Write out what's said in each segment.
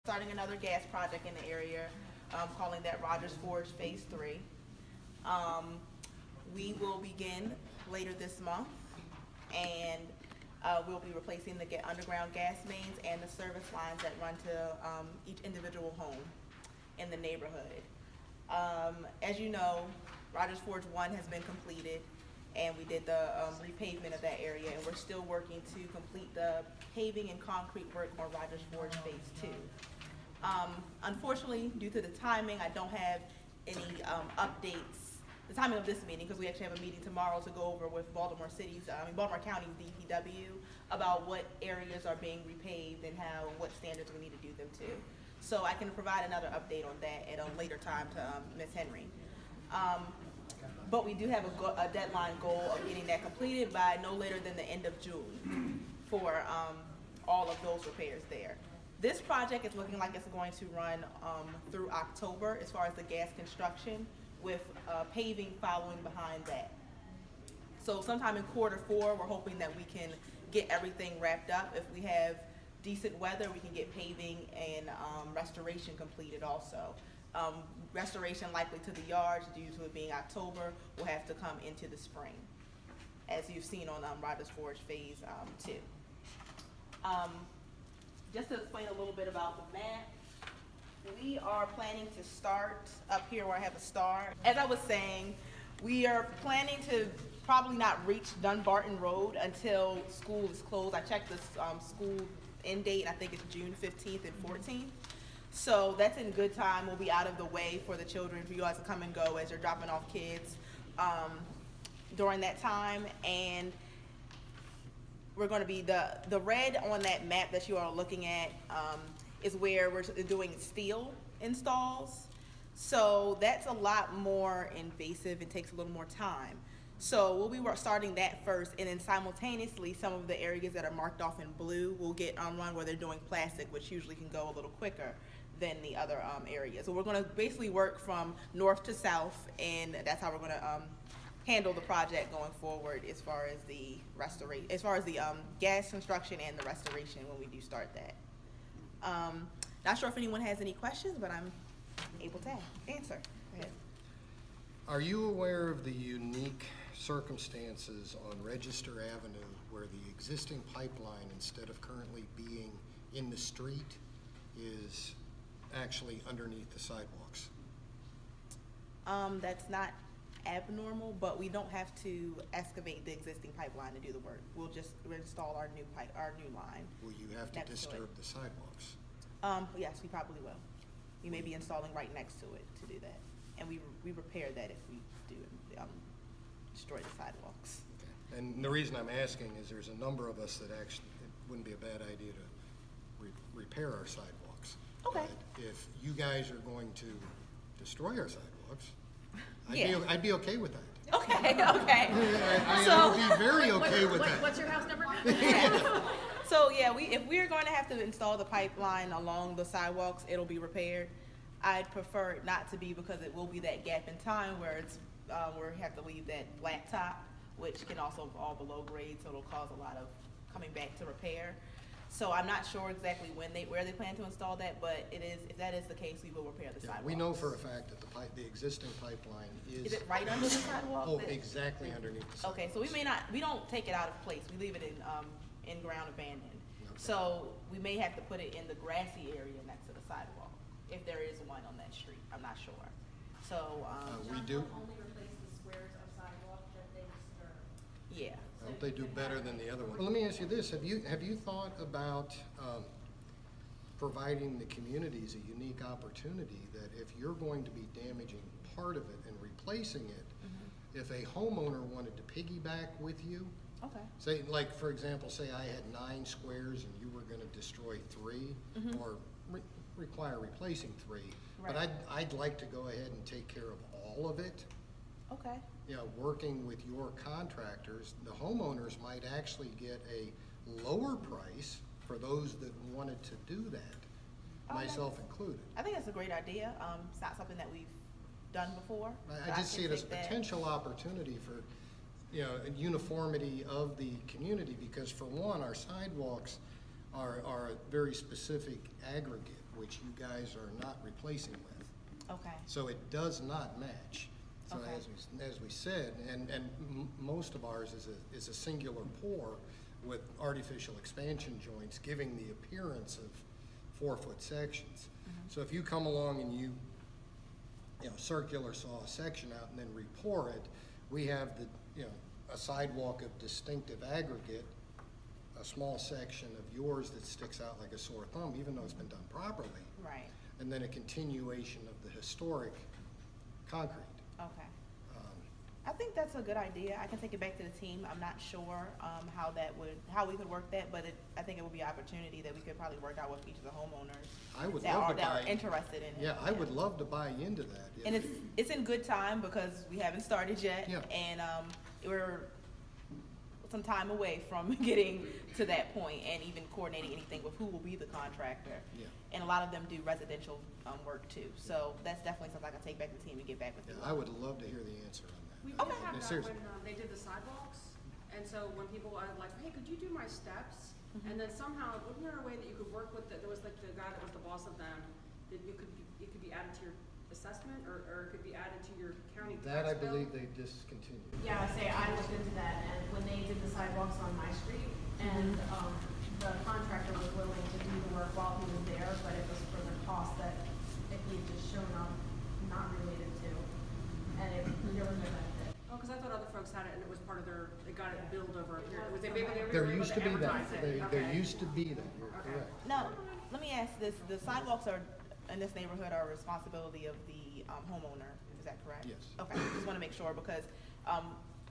Starting another gas project in the area, calling that Rogers Forge Phase 3. We will begin later this month, and we'll be replacing the underground gas mains and the service lines that run to each individual home in the neighborhood. As you know, Rogers Forge 1 has been completed, and we did the repavement of that area, and we're still working to complete the paving and concrete work on Rogers Forge Phase 2. Unfortunately, due to the timing, I don't have any updates, the timing of this meeting, because we actually have a meeting tomorrow to go over with Baltimore County's DPW about what areas are being repaved and what standards we need to do them to. So I can provide another update on that at a later time to Ms. Henry. But we do have a deadline goal of getting that completed by no later than the end of June for all of those repairs there. This project is looking like it's going to run through October as far as the gas construction, with paving following behind that. So sometime in Q4, we're hoping that we can get everything wrapped up. If we have decent weather, we can get paving and restoration completed also. Restoration likely to the yards, due to it being October, will have to come into the spring, as you've seen on Rogers Forge Phase 2. Just to explain a little bit about the map, we are planning to start up here where I have a star. As I was saying, we are planning to probably not reach Dunbarton Road until school is closed. I checked the school end date, and I think it's June 15th and 14th. So that's in good time. We'll be out of the way for the children, for you guys to come and go as you're dropping off kids during that time. And we're going to be, the red on that map that you are looking at is where we're doing steel installs. So that's a lot more invasive and takes a little more time. So we'll be starting that first, and then simultaneously some of the areas that are marked off in blue will get run where they're doing plastic, which usually can go a little quicker than the other areas. So we're going to basically work from north to south, and that's how we're going to handle the project going forward as far as the gas construction and the restoration when we do start that. Not sure if anyone has any questions, but I'm able to answer. Go ahead. Are you aware of the unique circumstances on Register Avenue where the existing pipeline, instead of currently being in the street, is actually underneath the sidewalks? That's not abnormal, but we don't have to excavate the existing pipeline to do the work. We'll just install our new line. Will you have to disturb the sidewalks? Yes, we probably will. We may be installing right next to it to do that, and we repair that if we do destroy the sidewalks. Okay. And the reason I'm asking is there's a number of us that actually, it wouldn't be a bad idea to repair our sidewalks. Okay. But if you guys are going to destroy our sidewalks, yeah. I'd be okay with that. Okay, okay. I would be very okay with that. What's your house number? So yeah, if we're going to have to install the pipeline along the sidewalks, it'll be repaired. I'd prefer it not to be, because it will be that gap in time where it's where we have to leave that blacktop, which can also fall below grade, so it'll cause a lot of coming back to repair. So I'm not sure exactly where they plan to install that, but if that is the case, we will repair the sidewalks. We know for a fact that the existing pipeline is. Is it right under the sidewalk? Oh, exactly underneath the sidewalk. Okay, so we don't take it out of place. We leave it in ground abandoned. Okay. So we may have to put it in the grassy area next to the sidewalk, if there is one on that street. I'm not sure. So we do. Only replace the squares of sidewalk that they disturb. Yeah. I hope they do better than the other one. Well, let me ask you this: Have you thought about providing the communities a unique opportunity that if you're going to be damaging part of it and replacing it, if a homeowner wanted to piggyback with you? Okay. Say, like, for example, say I had 9 squares and you were going to destroy 3, or require replacing 3, right. but I'd like to go ahead and take care of all of it. Okay. You know, working with your contractors, the homeowners might actually get a lower price for those that wanted to do that, myself included. I think that's a great idea. It's not something that we've done before. I just see it as a potential opportunity for, you know, a uniformity of the community, because for one, our sidewalks are a very specific aggregate. which you guys are not replacing with. Okay. So it does not match. So Okay. as we said, and most of ours is a singular pour with artificial expansion joints, giving the appearance of 4-foot sections. So if you come along and you circular saw a section out and then re-pour it, we have a sidewalk of distinctive aggregate, a small section of yours that sticks out like a sore thumb, even though it's been done properly. Right. And then a continuation of the historic concrete. Okay. I think that's a good idea. I can take it back to the team. I'm not sure how we could work that, but I think it would be an opportunity that we could probably work out with each of the homeowners I would love to that buy are interested in it. Yeah, I would love to buy into that. And it's in good time because we haven't started yet, Yeah. and we're some time away from getting to that point and even coordinating anything with who will be the contractor. Yeah. And a lot of them do residential work too, so that's definitely something I can take back to the team and get back with you. I would love to hear the answer on that. We Okay. did have No, that seriously. when they did the sidewalks, and so when people are like, hey, could you do my steps? And then somehow, wasn't there a way that you could work with, there was like the guy that was the boss of them, that it could be added to your assessment, or it could be added to your county tax bill? That I believe they discontinued. Yeah, I looked into that, and when they did the sidewalks on my street, and, the contractor was willing to do the work while he was there, but it was for the cost that he had just shown up not related to, and there was no benefit. Oh, because I thought other folks had it, and it was part of they got it billed over a period. Was they maybe they were There able used to be that. amortize it? There Okay. used to be that, you're Okay. correct. Now, let me ask this, the sidewalks in this neighborhood are a responsibility of the homeowner, is that correct? Yes. Okay, just wanna make sure, because,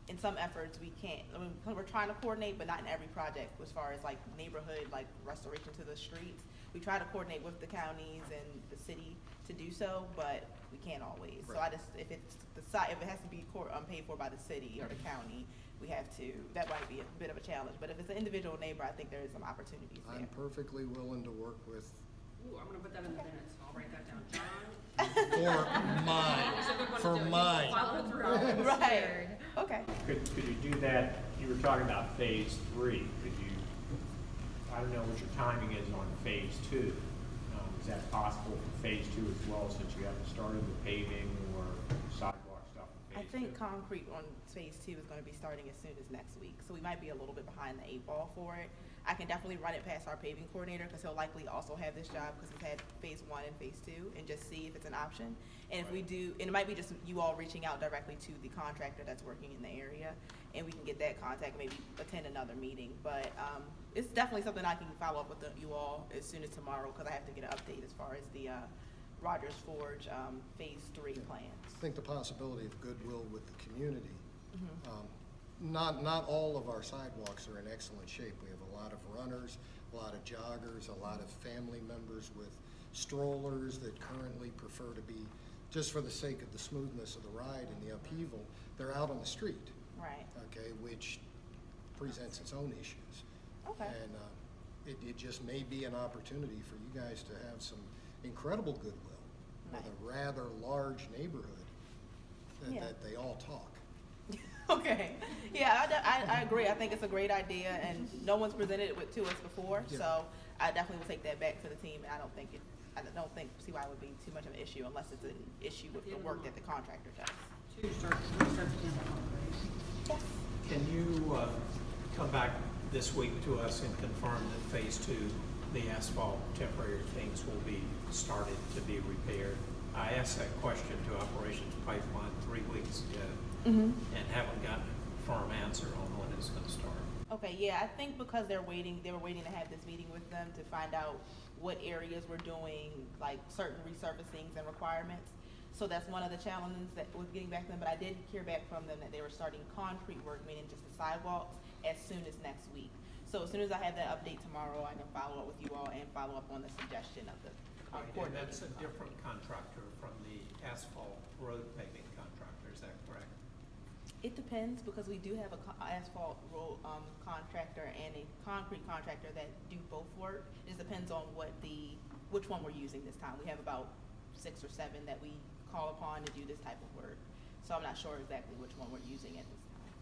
in some efforts, we can't, we're trying to coordinate, but not in every project, as far as like neighborhood, like restoration to the streets. We try to coordinate with the counties and the city to do so, but we can't always. So Right. if it has to be paid for by the city or the county, we have to, that might be a bit of a challenge. But if it's an individual neighbor, I think there is some opportunities there. I'm perfectly willing to work with, Ooh, I'm gonna put that in the minutes. I'll write that down. John. for mine, It's a good one to for do. mine. Follow it through. Right, okay. Could you do that, you were talking about phase 3, could you, I don't know what your timing is on phase 2. Is that possible for phase 2 as well, since you haven't started the paving or sidewalk stuff in I phase 2? think concrete on phase 2 is gonna be starting as soon as next week, so we might be a little bit behind the 8 ball for it. I can definitely run it past our paving coordinator, because he'll likely also have this job, because he's had phase 1 and phase 2, and just see if it's an option. And if we do, and it might be just you all reaching out directly to the contractor that's working in the area, and we can get that contact, maybe attend another meeting. But it's definitely something I can follow up with you all as soon as tomorrow, because I have to get an update as far as the Rogers Forge phase 3 plans. I think the possibility of goodwill with the community. Not all of our sidewalks are in excellent shape. We have a lot of runners, a lot of joggers, a lot of family members with strollers that currently prefer to be, just for the sake of the smoothness of the ride and the upheaval, they're out on the street. Right. Okay, which presents its own issues. Okay. And it just may be an opportunity for you guys to have some incredible goodwill with a rather large neighborhood Yeah. that they all talk. Okay, yeah, I agree. I think it's a great idea, and no one's presented it to us before, Yeah. so I definitely will take that back to the team. And I don't see why it would be too much of an issue, unless it's an issue with the work that the contractor does. Two starts to cancel. Yes. Can you come back this week to us and confirm that phase 2, the asphalt temporary things will be started to be repaired? I asked that question to Operations Pipeline 3 weeks ago and haven't gotten a firm answer on when it's going to start. Okay, yeah, I think because they were waiting to have this meeting with them to find out what areas we're doing, like certain resurfacings and requirements. So that's one of the challenges that was getting back to them, but I did hear back from them that they were starting concrete work, meaning just the sidewalks, as soon as next week. So as soon as I have that update tomorrow, I can follow up with you all and follow up on the suggestion of the And coordinator. that's a different contractor from the asphalt road paving contractor, is that correct? It depends, because we do have a asphalt road contractor and a concrete contractor that do both work. It just depends on which one we're using this time. We have about 6 or 7 that we call upon to do this type of work. So I'm not sure exactly which one we're using at this time.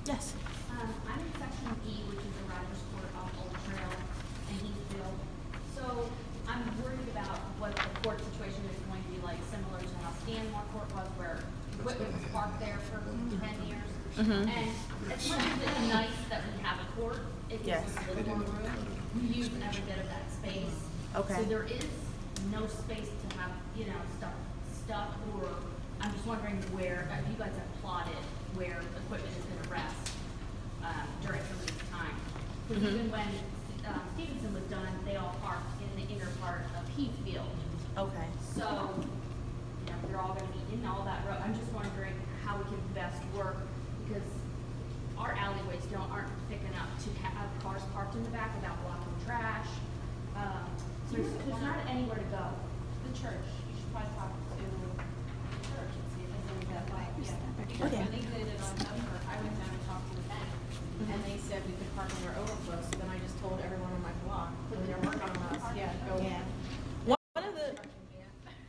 Yes. I'm in section E, which is the Rogers Court off Old Trail and Heathfield. So So I'm worried about what the court situation is going to be like, similar to how Stanmore Court was, where equipment was parked there for 10 years. And as much as it's nice that we have a court, it gives us a little more room. We use every bit of that space. Okay. So there is no space to have, you know, stuff, or I'm just wondering where, if you guys have plotted where equipment is gonna rest, during some of this time. Because even when Stevenson was done, they all parked in the inner part of Heathfield. Okay. So, you know, they're all gonna be in all that road. I'm just wondering how we can best work, because our alleyways aren't thick enough to have cars parked in the back without blocking trash. So there's not anywhere to go. The church, you should probably talk to the church and see if there's any that way. Because Okay. when they did it on Denver, I went down and talked to the bank, and they said we could park in their overflow, so then I just told everyone on my block, when they're working on us, go. Yeah. One of the,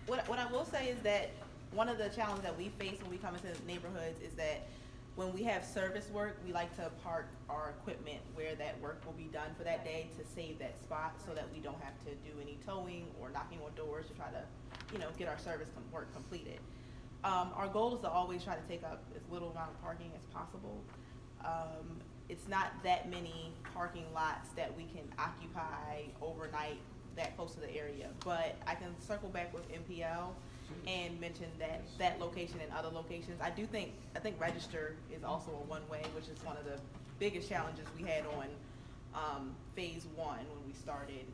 what I will say is that one of the challenges that we face when we come into neighborhoods is that when we have service work, we like to park our equipment where that work will be done for that day to save that spot so that we don't have to do any towing or knocking on doors to try to, you know, get our service work completed. Our goal is to always try to take up as little amount of parking as possible. It's not that many parking lots that we can occupy overnight that close to the area, but I can circle back with MPL and mention that location and other locations. I think register is also a one-way, which is one of the biggest challenges we had on phase one when we started,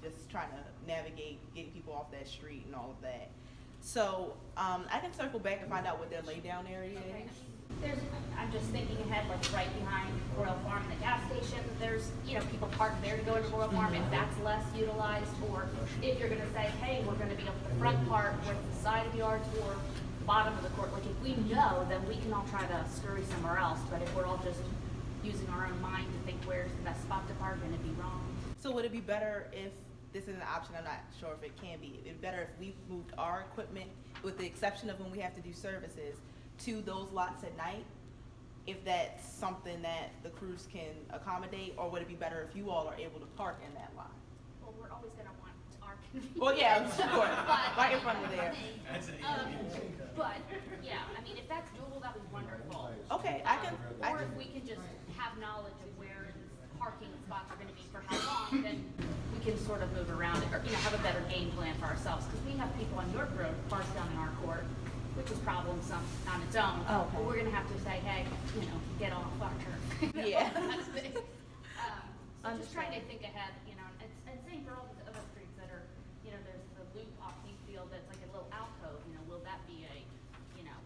just trying to navigate getting people off that street and all of that. So I can circle back and find out what their laydown area Okay. is. I'm just thinking ahead, like right behind Royal Farm and the gas station, there's, you know, people parked there to go into Royal Farm, if that's less utilized, or if you're gonna say, hey, we're gonna be up the front part with the side of yards or bottom of the court, like if we know, then we can all try to scurry somewhere else, but if we're all just using our own mind to think where's the best spot to park, then it'd be wrong. So would it be better if, this is an option, I'm not sure if it can be, it'd be better if we moved our equipment, with the exception of when we have to do services, to those lots at night, if that's something that the crews can accommodate, or would it be better if you all are able to park in that lot? Well, we're always gonna want our convenience. Well, yeah, sure, But- right in front of there. But, yeah, I mean, if that's doable, that'd be wonderful. Okay, Or if we can just have knowledge of where these parking spots are gonna be for how long, then we can sort of move around it, or, you know, have a better game plan for ourselves, because we have people on York Road parked down in our court, which is problemsome on its own. Oh, okay. But we're gonna have to say, hey, you know, get off our turf. Yeah. So just trying to think ahead, you know, and same for all the other streets that are, you know, there's the loop off Heathfield that's like a little alcove, you know, will that be a, you know,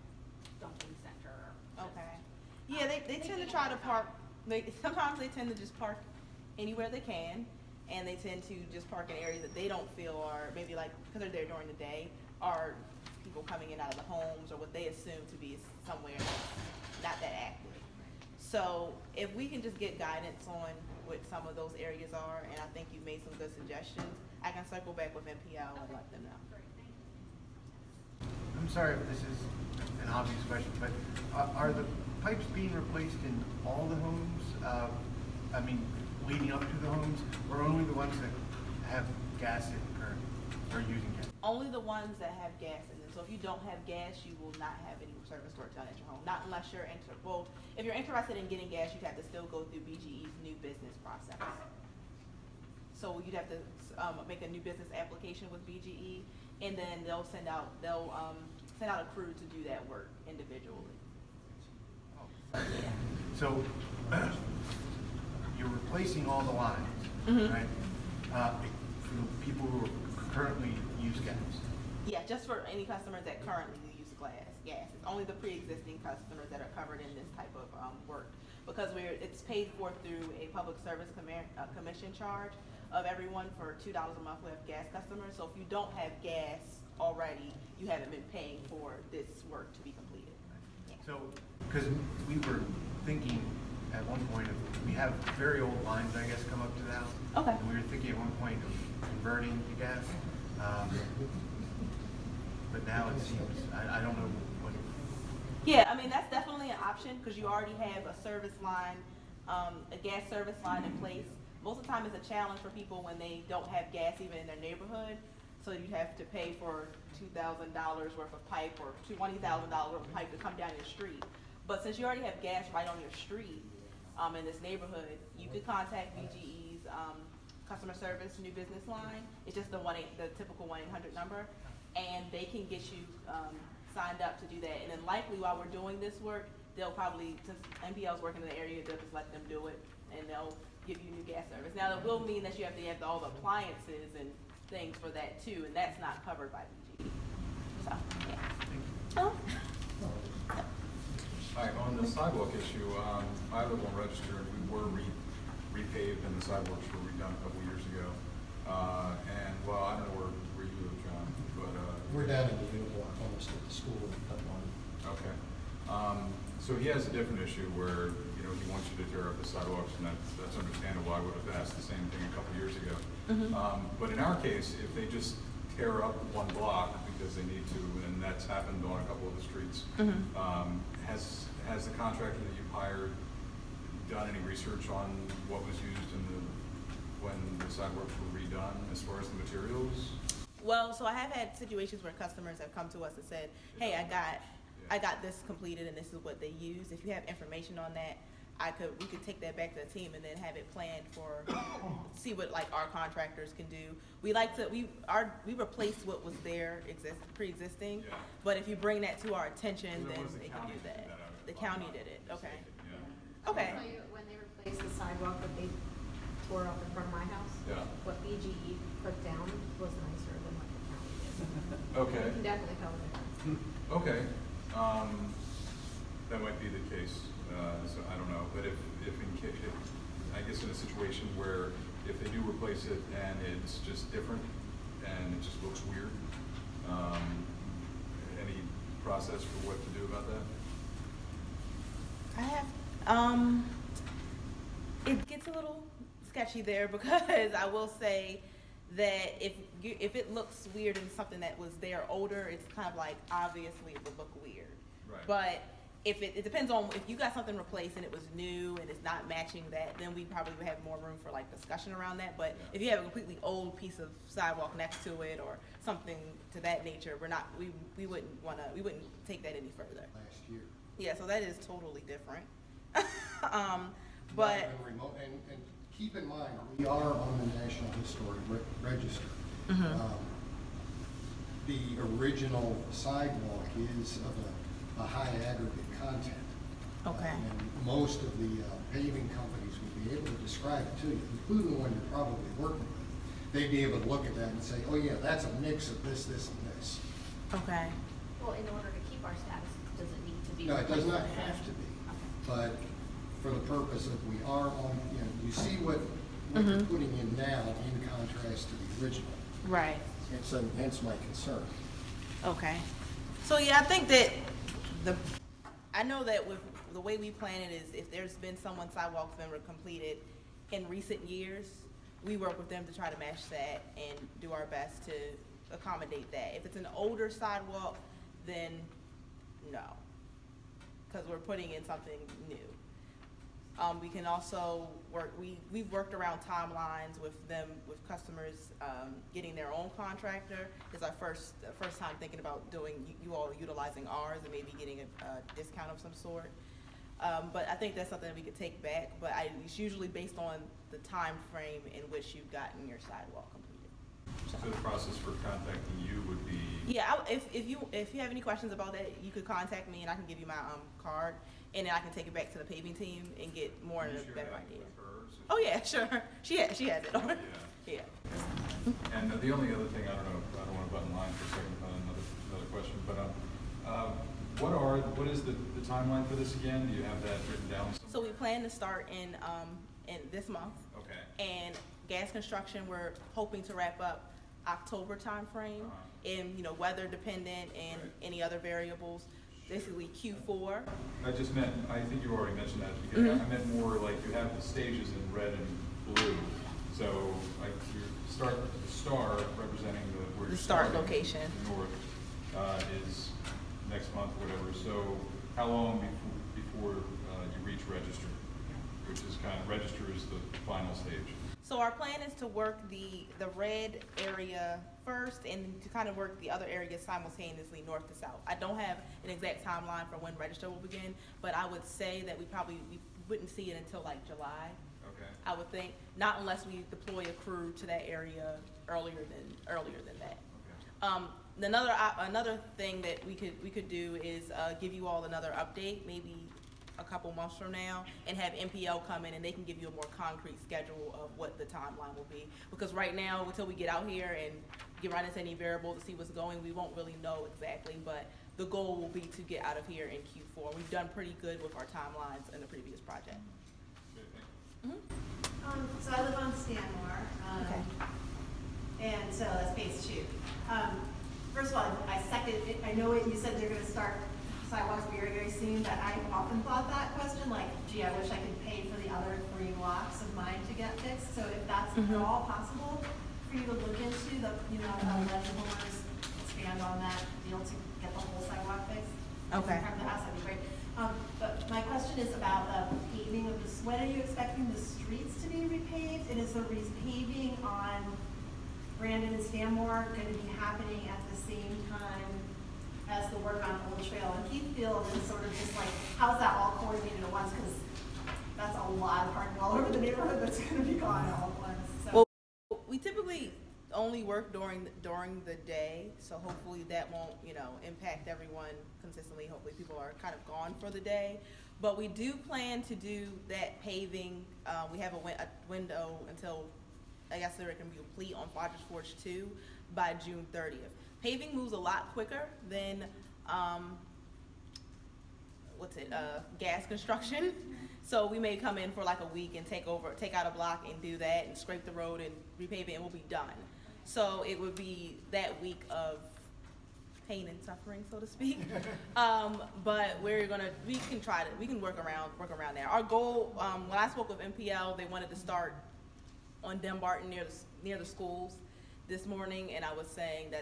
dumping center or? Okay. Yeah, they tend to try to park, sometimes they tend to just park anywhere they can, and they tend to just park in areas that they don't feel are, maybe like, because they're there during the day, are people coming in out of the homes, or what they assume to be somewhere that's not that active. So if we can just get guidance on what some of those areas are, and I think you've made some good suggestions, I can circle back with MPL and let them know. I'm sorry if this is an obvious question, but are the pipes being replaced in all the homes? I mean, leading up to the homes, or only the ones that have gas in currently, or using gas? Only the ones that have gas in them. So if you don't have gas, you will not have any service work done at your home. Not unless you're if you're interested in getting gas, you'd have to still go through BGE's new business process. So you'd have to make a new business application with BGE, and then they'll send out a crew to do that work individually. So you're replacing all the lines, right? For the people who currently use gas. Yeah, just for any customers that currently use gas. It's only the pre-existing customers that are covered in this type of work, because it's paid for through a public service commission charge of everyone for $2 a month who have gas customers. So if you don't have gas already, you haven't been paying for this work to be completed. Yeah. So, because we were thinking at one point of, we have very old lines, I guess, come up to the house. Okay. And we were thinking at one point of converting to gas. But now it seems, I don't know what. Yeah, I mean, that's definitely an option, because you already have a service line, a gas service line in place. most of the time it's a challenge for people when they don't have gas even in their neighborhood. So you have to pay for $2,000 worth of pipe or $20,000 worth of pipe to come down your street. But since you already have gas right on your street, in this neighborhood, you could contact BGE's customer service new business line. It's just the typical 1-800 number, and they can get you signed up to do that. And then likely while we're doing this work, they'll probably, since NPL's working in the area, they'll just let them do it, and they'll give you new gas service. Now, that will mean that you have to have all the appliances and things for that too, and that's not covered by BGE. So, yeah. Oh. Hi, on the sidewalk issue, I live on Register, and we were repaved and the sidewalks were redone a couple years ago. And, well, I don't know where you live, John, but... We're down in the middle block, almost at the school in Putnam. Okay. So he has a different issue where, you know, he wants you to tear up the sidewalks, and that's understandable. I would have asked the same thing a couple years ago. But in our case, if they just tear up one block because they need to, and that's happened on a couple of the streets, has the contractor that you've hired done any research on what was used when the sidewalks were redone as far as the materials? Well, so I have had situations where customers have come to us and said, hey, I got this completed and this is what they use. If you have information on that, we could take that back to the team and then have it planned for, see what like our contractors can do. We replaced what was there pre-existing, but if you bring that to our attention, then they can do that. The county did it, okay. Okay. I'll tell you, when they replaced the sidewalk that they tore up in front of my house, what BGE put down was nicer than what the county did. Okay. You can definitely tell the difference. Okay. That might be the case. So I don't know, but if I guess in a situation where if they do replace it and it's just different and it just looks weird, any process for what to do about that? I have, it gets a little sketchy there because I will say that if it looks weird and something that was there older, it's kind of like obviously it would look weird. Right. But if it depends on if you got something replaced and it was new and it's not matching that, then we probably would have more room for like discussion around that. But if you have a completely old piece of sidewalk next to it or something to that nature, we wouldn't take that any further. Last year. Yeah, so that is totally different. But and keep in mind, we are on the National Historic Register. The original sidewalk is of a high aggregate content. Okay. And most of the paving companies would be able to describe it to you, including the one you're probably working with. They'd be able to look at that and say, oh yeah, that's a mix of this, this, and this. Okay. Well, in order to keep our status, does it need to be? No, it does not replaced? have to be. Okay. But for the purpose of we are on, you see what you're putting in now in contrast to the original. Right. And so hence my concern. Okay. So yeah, I think that I know that with the way we plan it is if there's been someone's sidewalks that were completed in recent years, we work with them to try to match that and do our best to accommodate that. If it's an older sidewalk, then no, because we're putting in something new. We can also work, we've worked around timelines with them, with customers getting their own contractor. It's our first time thinking about doing, you all utilizing ours and maybe getting a discount of some sort. But I think that's something that we could take back, but it's usually based on the time frame in which you've gotten your sidewalk completed. So the process for contacting you would be? Yeah, if you have any questions about that, you could contact me and I can give you my card. And then I can take it back to the paving team and get more of a better idea. Oh yeah, sure. She has it. Yeah. And the only other thing, I don't want to button line for a second on another question, but what is the timeline for this again? Do you have that written down somewhere? So we plan to start in this month. Okay. And gas construction, we're hoping to wrap up October timeframe. And weather dependent and any other variables. Basically Q4. I think you already mentioned that. Because I meant more like you have the stages in red and blue. So like the star representing where the start location. North is next month, whatever. So how long before you reach register, which is register is the final stage? So our plan is to work the red area first and to kind of work the other areas simultaneously north to south. I don't have an exact timeline for when register will begin, but I would say that we wouldn't see it until like July. Okay. I would think, not unless we deploy a crew to that area earlier than that. Okay. Another thing that we could do is give you all another update, maybe a couple months from now, and have MPL come in and they can give you a more concrete schedule of what the timeline will be. Because right now, until we get out here and get run into any variable to see what's going, we won't really know exactly, but the goal will be to get out of here in Q4. We've done pretty good with our timelines in the previous project. Good, thank you. So I live on Stanmore, Okay. and so that's phase 2. First of all, I second it. I know you said they're going to start sidewalks very, very soon, but I often thought that question, like, gee, I wish I could pay for the other 3 blocks of mine to get fixed. So if that's at all possible for you to look into, letting homeowners expand on that deal to get the whole sidewalk fixed. Okay. In front of the house, that'd be great. But my question is about the paving of this. When are you expecting the streets to be repaved? And is the repaving on Brandon and Stanmore going to be happening at the same time as the work on Old Trail and Heathfield? And sort of just like, how's that all coordinated at once? Because that's a lot of parking all over the neighborhood that's going to be gone all at once. So. Well, we typically only work during the day, so hopefully that won't, impact everyone consistently. Hopefully people are kind of gone for the day. But we do plan to do that paving. We have a window until, I guess, they're going to be complete on Rogers Forge 2 by June 30th. Paving moves a lot quicker than gas construction. So we may come in for like a week and take out a block and do that and scrape the road and repave it, and we'll be done. So it would be that week of pain and suffering, so to speak. But we can work around there. Our goal, when I spoke with MPL, they wanted to start on Dumbarton near the schools this morning, and I was saying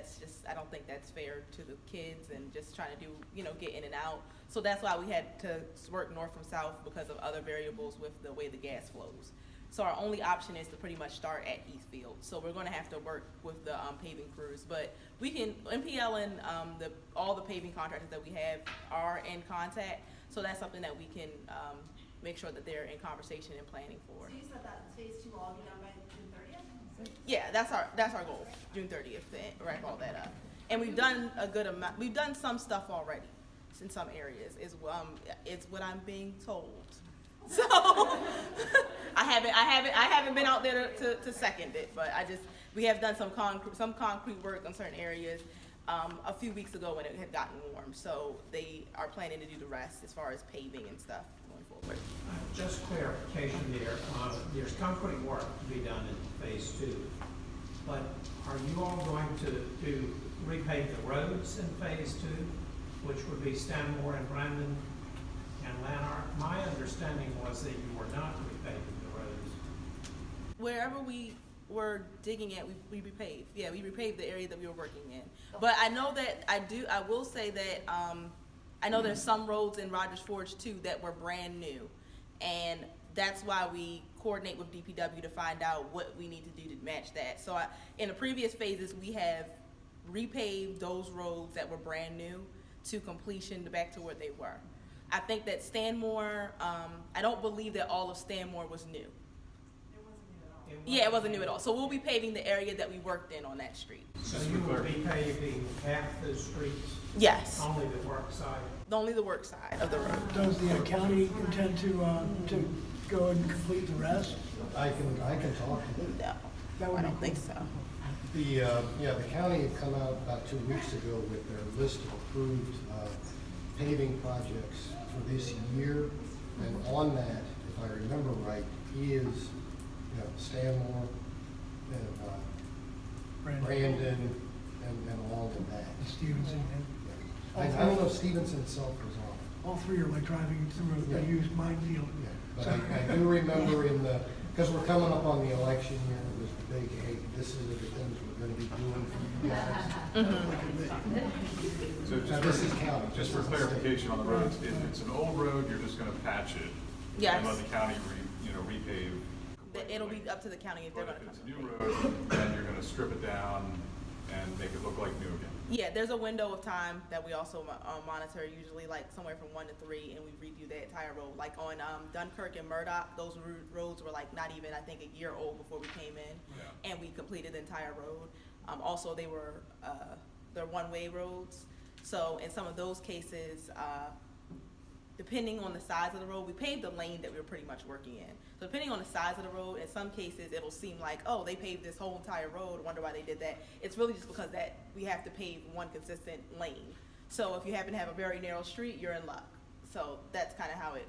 I don't think that's fair to the kids, and just trying to do, get in and out. So that's why we had to work north from south, because of other variables with the way the gas flows. So our only option is to pretty much start at Eastfield. So we're going to have to work with the paving crews, but we can, MPL and all the paving contractors that we have are in contact. So that's something that we can make sure that they're in conversation and planning for. So you said that phase 2 will all be done by June 30th? Yeah, that's our goal, June 30th, to wrap all that up. And we've done a good amount. We've done some stuff already in some areas. It's what I'm being told. So I haven't been out there to second it, but we have done some concrete work on certain areas a few weeks ago when it had gotten warm. So they are planning to do the rest as far as paving and stuff going forward. Just clarification there. There's concrete work to be done in phase 2, but are you all going to repave the roads in phase 2, which would be Stanmore and Brandon and Lanark? My understanding was that you were not repaving the roads. Wherever we were digging at, we repaved. Yeah, we repaved the area that we were working in. But I know that I will say that I know there's some roads in Rogers Forge 2 that were brand new. And that's why we coordinate with DPW to find out what we need to do to match that. So in the previous phases, we have repaved those roads that were brand new to completion, back to where they were. I think that Stanmore, I don't believe that all of Stanmore was new. Yeah, it wasn't new at all. So we'll be paving the area that we worked in on that street. So you will be paving half the streets? Yes. Only the work side? Only the work side of the road. Does the county intend to go and complete the rest? I can talk to them. No, I don't think so. The county had come out about 2 weeks ago with their list of approved paving projects for this year, and on that, if I remember right, is Stanmore and Brandon and along with that. Stevenson. I don't know if Stevenson itself was on. All 3 are like driving through a used minefield. Yeah, but I do remember because we're coming up on the election year, it was the big, hey, this is the things we're going to be doing for you guys. So This is county. Just for clarification on the roads, if it's an old road, you're just gonna patch it. Yes. And let the county repave It'll be up to the county if they're But gonna if come. it's a new road, then you're gonna strip it down and make it look like new again. Yeah, there's a window of time that we also monitor, usually like somewhere from 1 to 3, and we redo the entire road. Like on Dunkirk and Murdoch, those roads were like not even, I think, a year old before we came in, Yeah. and we completed the entire road. Also, they're one-way roads, so in some of those cases, depending on the size of the road, we paved the lane that we were pretty much working in. So depending on the size of the road, in some cases, it'll seem like, oh, they paved this whole entire road, wonder why they did that. It's really just because that we have to pave one consistent lane. So if you happen to have a very narrow street, you're in luck. So that's kind of how it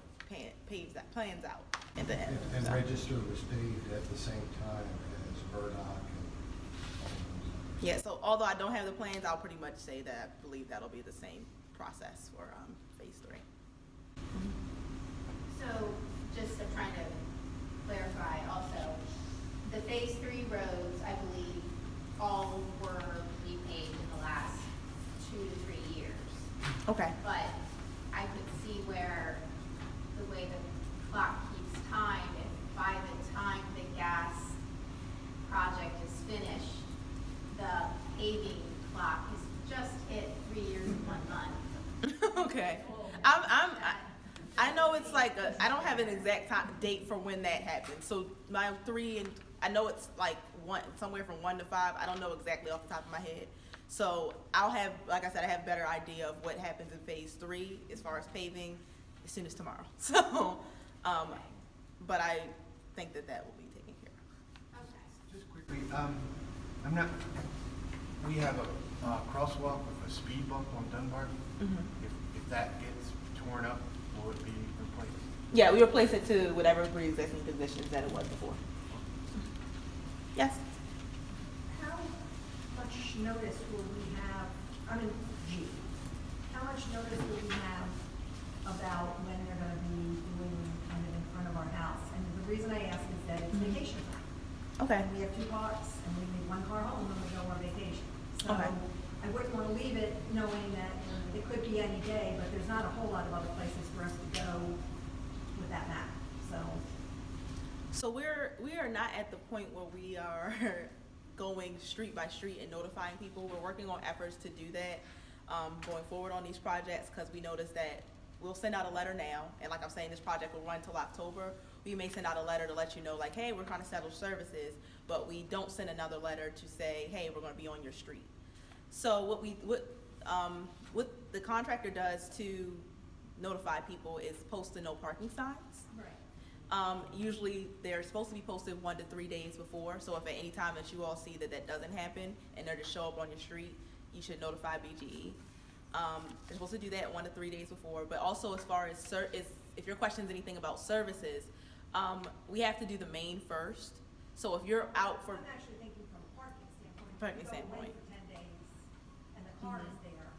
plans out at the end. And So. Register was paved at the same time as Murdoch and all those. Yeah, so although I don't have the plans, I'll pretty much say that I believe that'll be the same process for phase 3. So, just to trying to clarify also, the phase 3 roads, I believe, all were repaved in the last 2 to 3 years. Okay. But I could see where the way the clock keeps time, if by the time the gas project is finished, the paving clock has just hit 3 years and 1 month. Okay. I know it's like I don't have an exact date for when that happened. So my 3 and I know it's like somewhere from 1 to 5. I don't know exactly off the top of my head. So I'll have, like I said, I have a better idea of what happens in phase 3 as far as paving as soon as tomorrow. So, but I think that will be taken care of. Okay. Just quickly, we have a crosswalk with a speed bump on Dunbar. If that gets torn up, will it be replaced? Yeah, we replace it to whatever pre-existing conditions that it was before. Yes? How much notice will we have, how much notice will we have about when they're gonna be doing kind of in front of our house? And the reason I ask is that it's vacation time. Okay. And we have 2 cars, and we leave 1 car home when we go on vacation. So Okay. I wouldn't wanna leave it knowing that it could be any day, but there's not a whole lot of other places for us to go with that map, so. So we are not at the point where we are going street by street and notifying people. We're working on efforts to do that going forward on these projects, because we noticed that we'll send out a letter now, and like I'm saying, this project will run till October. We may send out a letter to let you know, like, hey, we're trying to settle services, but we don't send another letter to say, hey, we're going to be on your street. So what the contractor does to notify people is post the no parking signs. Right. Usually they're supposed to be posted 1 to 3 days before. So if at any time that you all see that doesn't happen and they're to show up on your street, you should notify BGE. They're supposed to do that 1 to 3 days before. But also as far as if your question is anything about services, we have to do the main first. So if you're out for I'm actually thinking from a parking standpoint. Parking If you go away standpoint. for 10 days, and the car is there.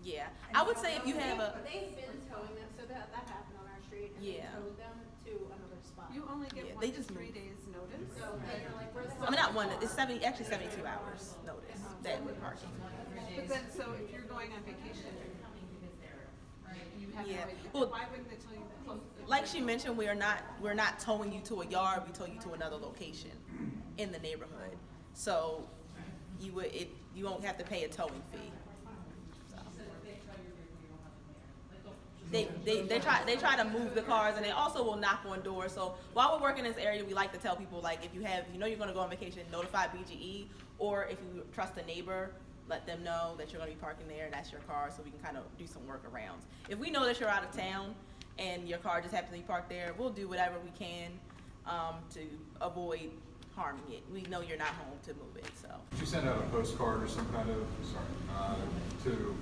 yeah, I would say if you have a They've been towing them, so that happened on our street, and they Yeah. towed them to another spot. You only get Yeah, 1 they to just 3 move. days notice. So they're like, where's the? I mean, not 1, it's 72 hours notice that we're parking. But then, so if you're going on vacation, you have Yeah. no idea. Well, Why wouldn't they tell you close? Like she mentioned, we're not towing you to a yard, we tow you to another location in the neighborhood. So you won't have to pay a towing fee. So. They try to move the cars, and they also will knock on doors. So while we're working in this area, we like to tell people, like, if you know you're going to go on vacation, notify BGE, or if you trust a neighbor, let them know that you're going to be parking there and that's your car, so we can kind of do some workarounds. If we know that you're out of town and your car just happens to be parked there, we'll do whatever we can to avoid harming it. We know you're not home to move it, so. Did you send out a postcard or some kind of, to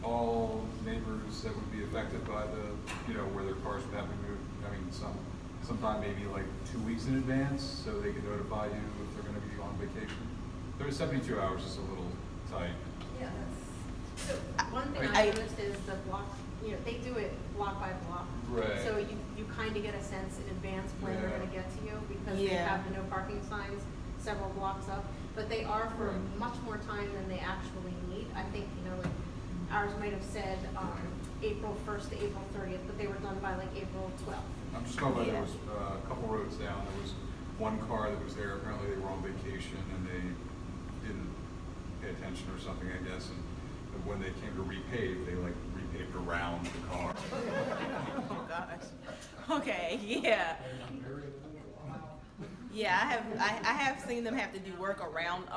all neighbors that would be affected by where their cars would have to move? I mean, sometime maybe like 2 weeks in advance, so they can notify you if they're gonna be on vacation? 72 hours is a little tight. Yeah, that's. So, one thing I- I noticed is the block, they do it block by block. Right. So you kind of get a sense in advance when they're Yeah. gonna get to you, because they Yeah. have the no parking signs several blocks up. But they are for much more time than they actually need. I think, like, ours might have said, April 1st to April 30th, but they were done by like April 12th. I'm just talking about, there was a couple roads down, there was one car that was there, apparently they were on vacation and they didn't pay attention or something, I guess, and when they came to repave, they like repaved around the car. Oh gosh. Okay, yeah. Yeah, I have seen them have to do work around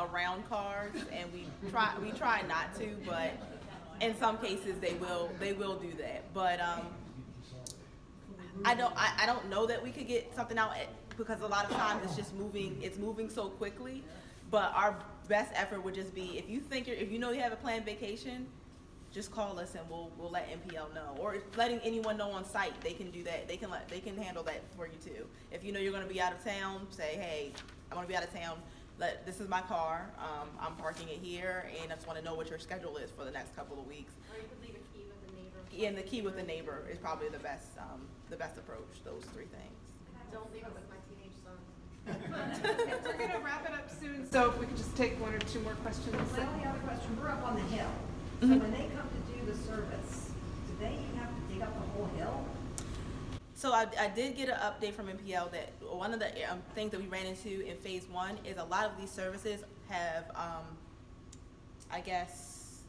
cars, and we try not to, but in some cases they will do that. But I don't know that we could get something out because a lot of times it's moving so quickly. But our best effort would just be if you know you have a planned vacation, just call us and we'll let MPL know, or letting anyone know on site. They can do that. They can handle that for you too. If you know you're going to be out of town, say, hey, I'm going to be out of town. This is my car. I'm parking it here, and I just want to know what your schedule is for the next couple of weeks. Or you could leave a key with the neighbor. Yeah, and the key with the neighbor is probably the best approach. Those three things. Don't leave it with my teenage son. We're gonna wrap it up soon, so if we could just take one or two more questions. My only other question, we're up on the hill. So Mhm. when they come to do the service, do they have to dig up the whole hill? So I did get an update from MPL that one of the things that we ran into in phase 1 is a lot of these services have, I guess,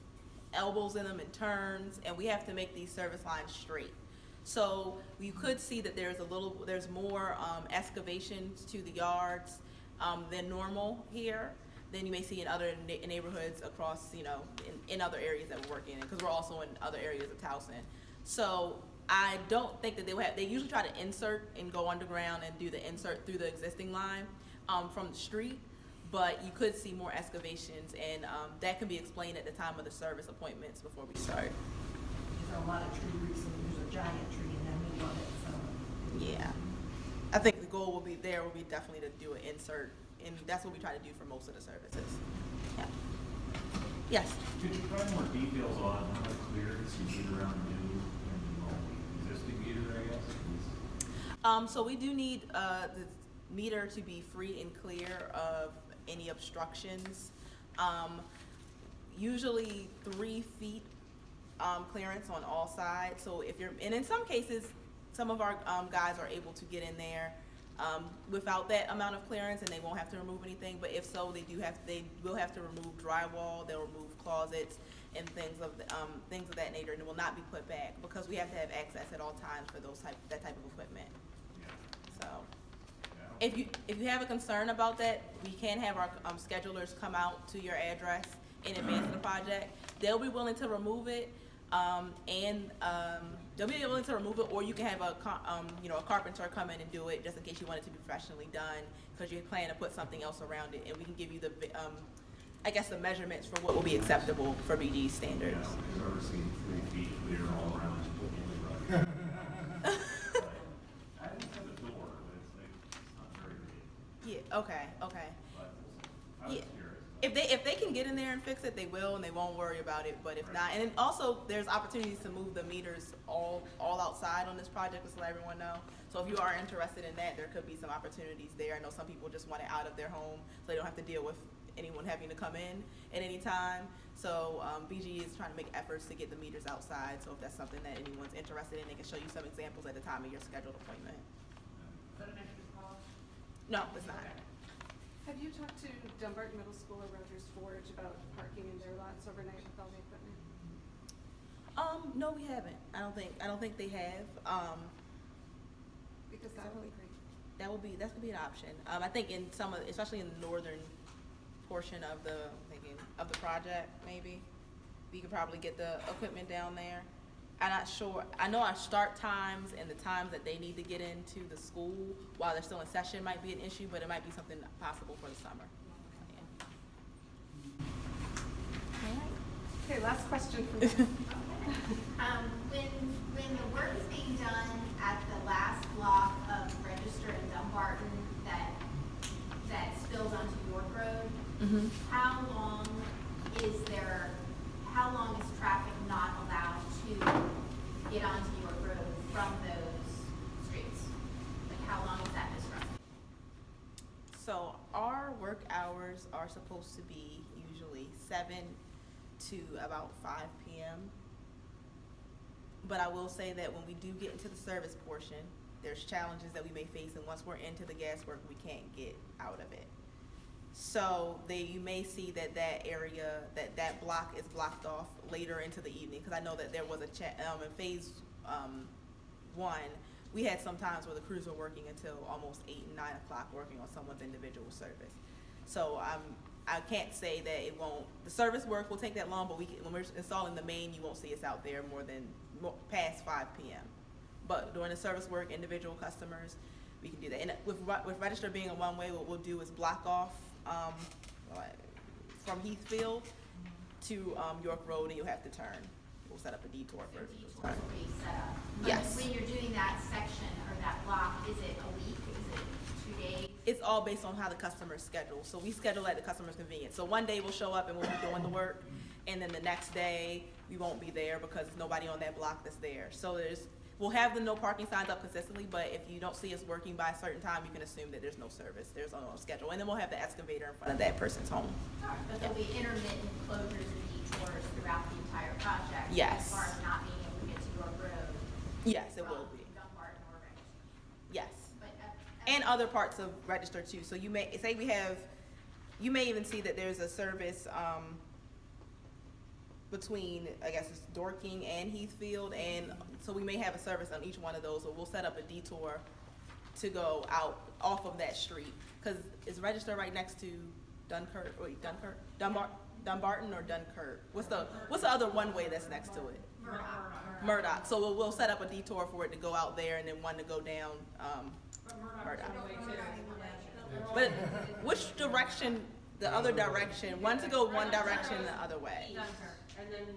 elbows in them and turns, and we have to make these service lines straight. So you could see that there's more excavations to the yards than normal here than you may see in other neighborhoods across, in other areas that we're working in, because we're also in other areas of Towson. So I don't think that they usually try to insert and go underground and do the insert through the existing line from the street, but you could see more excavations, and that can be explained at the time of the service appointments before we start. There's a lot of tree roots and there's a giant tree in the middle of it, so. Yeah. I think the goal will be definitely to do an insert, and that's what we try to do for most of the services. Yeah. Yes? Could you provide more details on how much clearance you need around new and existing meter, I guess? So we do need the meter to be free and clear of any obstructions. Usually 3 feet clearance on all sides. So and in some cases, some of our guys are able to get in there without that amount of clearance, and they won't have to remove anything. But if so, they will have to remove drywall. They'll remove closets and things of that nature, and it will not be put back because we have to have access at all times for that type of equipment. So if you have a concern about that, we can have our schedulers come out to your address in advance of the project. They'll be willing to remove it, they'll be willing to remove it, or you can have a carpenter come in and do it just in case you want it to be professionally done because you plan to put something else around it, and we can give you the the measurements for what will be acceptable for BG standards. Yeah, I've never seen 3 feet clear all around. I just have a door, but it's not very big. Yeah. Okay. But I was Yeah. curious. If they can get in there and fix it, they will, and they won't worry about it. But if not, and then also there's opportunities to move the meters all outside on this project, just to let everyone know. So if you are interested in that, there could be some opportunities there. I know some people just want it out of their home, so they don't have to deal with anyone having to come in at any time. So BG is trying to make efforts to get the meters outside. So if that's something that anyone's interested in, they can show you some examples at the time of your scheduled appointment. Is that an extra cost? No, it's not. Have you talked to Dumbarton Middle School or Rogers Forge about parking in their lots overnight with all the equipment? No, we haven't. I don't think they have. Because that would be great. That could be an option. I think in especially in the northern portion of the project, maybe we could probably get the equipment down there. I'm not sure. I know our start times and the times that they need to get into the school while they're still in session might be an issue, but it might be something possible for the summer. Yeah. Okay, last question from When the work is being done at the last block of Register and Dumbarton that spills onto York Road, how long is traffic not allowed to get onto York Road from those streets? Like how long is that disrupted? So our work hours are supposed to be usually 7 to about 5 p.m. But I will say that when we do get into the service portion, there's challenges that we may face, and once we're into the gas work, we can't get out of it. So you may see that that area, that block is blocked off later into the evening, because I know that there was a in phase 1, we had some times where the crews were working until almost 8 and 9 o'clock working on someone's individual service. So I can't say that it won't, the service work will take that long, but when we're installing the main, you won't see us out there past 5 p.m. But during the service work, individual customers, we can do that. And with register being a one-way, what we'll do is block off from Heathfield to York Road, and you'll have to turn. We'll set up a detour for The detours will be set up. Yes. When you're doing that section or that block, is it a week? Is it 2 days? It's all based on how the customer's schedule. So we schedule at the customer's convenience. So one day we'll show up and we'll be doing the work, and then the next day we won't be there because there's nobody on that block that's there. So we'll have the no parking signs up consistently, but if you don't see us working by a certain time, you can assume that there's no service, there's no schedule. And then we'll have the excavator in front of that person's home. All right, but there'll be intermittent closures and detours throughout the entire project. Yes. As far as not being able to get to York Road. Yes, it will be. Dumbarton or Register. Yes. But, And other parts of register too. So you may say you may even see that there's a service between, I guess it's Dorking and Heathfield, and so we may have a service on each one of those, or we'll set up a detour to go out off of that street, because is register right next to Dunkirk? Wait, Dunkirk? Dumbarton or Dunkirk? What's the other one way that's next to it? Murdoch. So we'll set up a detour for it to go out there, and then one to go down Murdoch. But which direction? The other direction. One to go one direction, the other way. And then,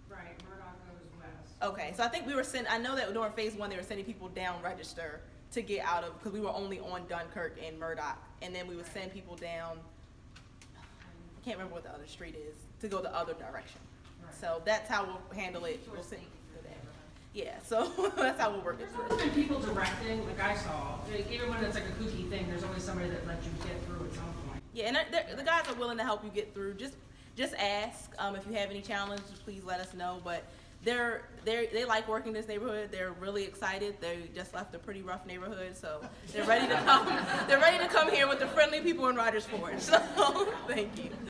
right, Murdoch goes west. Okay, so I think I know that during phase 1 they were sending people down register to get out of, because we were only on Dunkirk and Murdoch, and then we would send people down, I can't remember what the other street is, to go the other direction. Right. So that's how we'll handle it. We'll send, yeah, so that's how we'll work it There's through. always been people directing, like I saw, even when it's like a kooky thing, there's always somebody that lets you get through at some point. Yeah, and the guys are willing to help you get through. Just ask. If you have any challenges, please let us know. But they like working this neighborhood. They're really excited. They just left a pretty rough neighborhood, so they're ready to come. They're ready to come here with the friendly people in Rogers Forge. So thank you.